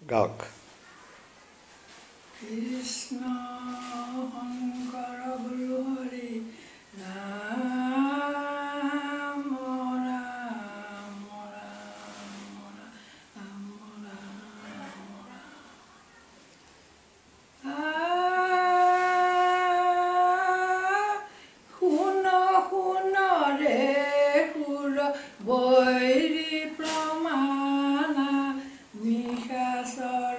গাওক কৃষ্ণ শংকৰ গুৰু হৰি ৰাম ৰাম ৰাম ৰাম শুন শুন ৰে সুৰ বৈৰী প্ৰমাণা নিশাচৰ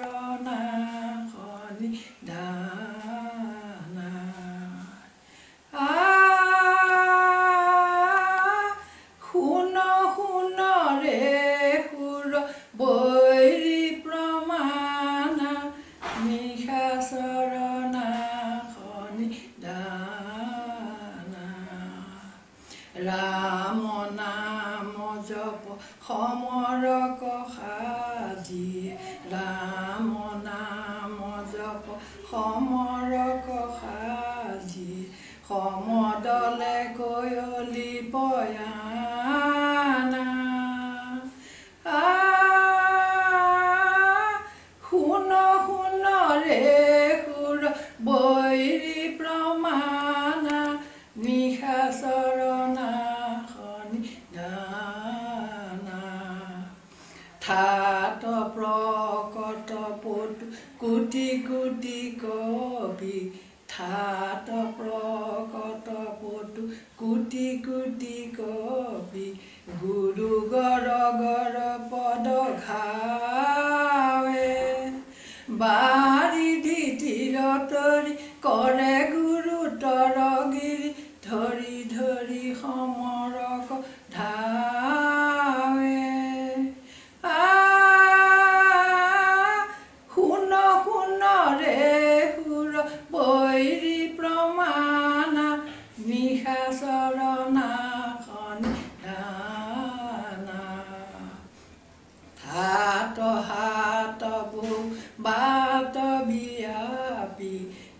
শুন শুন ৰে সুৰ বৈৰী প্ৰমাণা নিশাচৰ নাশনি দানা ৰাম নাম জপ সমৰক সাজি ৰাম নাম জপ সমৰক সাজি সমদলে কয়লি পয়ানা শুন শুন ৰে সুৰ বৈৰী প্ৰমাণা নিশাচৰ নাশনি দানা ঠাট প্ৰকট পটু কোটি কোটি কবি ঠাট প্ৰকট পটু কোটি কোটি কবি গুৰু গৰ গৰ পদ ঘাৱে বাৰিধি তীৰতৰি কৰে গুৰু তৰগিৰি ধৰি ধৰি সমৰক ধাৱে শুন শুন ৰে সুৰ বৈৰী প্ৰমাণা নিশাচৰ নাশনি দানা হাত হাত বৌ বাট বিয়াপি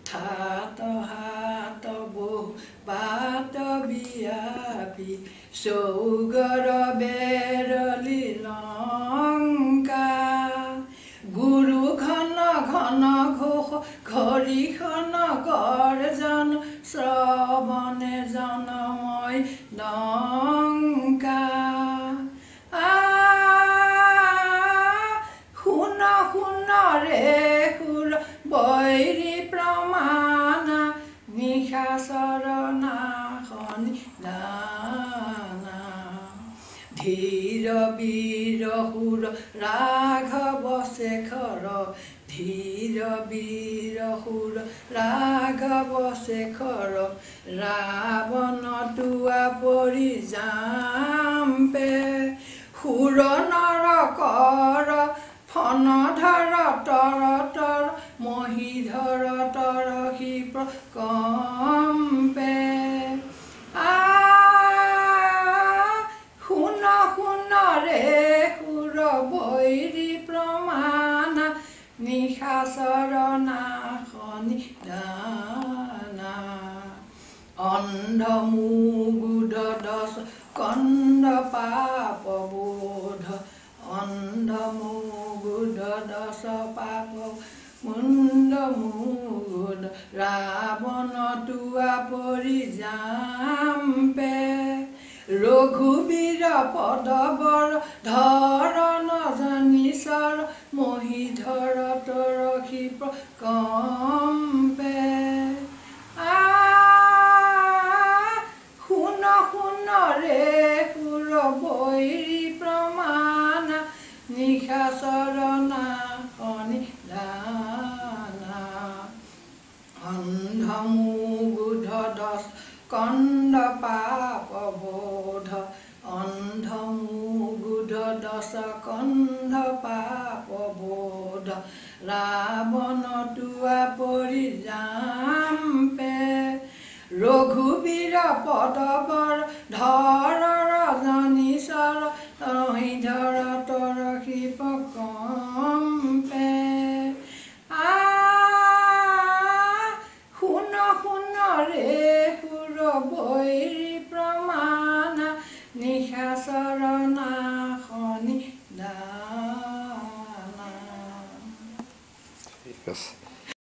ঠাট হাত বৌ বাট বিয়াপি চৌগৰ বেৰলি লংকা গুৰু ঘন ঘন ঘোষ ঘৰিখন গৰ্জন শ্ৰৱণে জনময় লংকা শুন শুন ৰে সুৰ বৈৰী প্ৰমাণা নিশাচৰ নাশনি দানা ধীৰ বীৰ সুৰ ৰাঘৱ শেখৰ ধীৰ বীৰ সুৰ ৰাঘৱ শেখৰ ৰাৱণ টুৱা পৰি জাম্পে সুৰ নৰ কৰ ফন ধৰ তৰ তৰ মহীধৰ তৰ শিপ কম্পে শুন শুন ৰে সুৰ বৈৰী প্ৰমাণা নিশাচৰ নাশনি দানা অন্ধ মুগুধ দশ কণ্ড পাপ বোধ অন্ধ মুগুধ দশ পাপ মুণ্ড মুগুধ ৰাৱণ টুৱা পৰি জাম্পে ৰঘুবীৰ পদবৰ ধৰণ জানিছৰ মহীধৰ তৰ শিপ কম্পে শুন শুন ৰে সুৰ বৈৰী প্ৰমাণা নিশাচৰ নাশনি দানা অন্ধ মুগুধ দশ কণ্ড পাপ বোধ অন্ধ মুগুধ দশ কণ্ড পাপ বোধ ৰাৱণ টুৱা পৰি জাম্পে ৰঘুবীৰ পদবৰ ধৰ ৰজনীশ্বৰ মহীধৰ তৰ শিপ কম্পে শুন শুন ৰে সুৰ বৈৰী প্ৰমাণা নিশাচৰ নাশনি দানা আছে।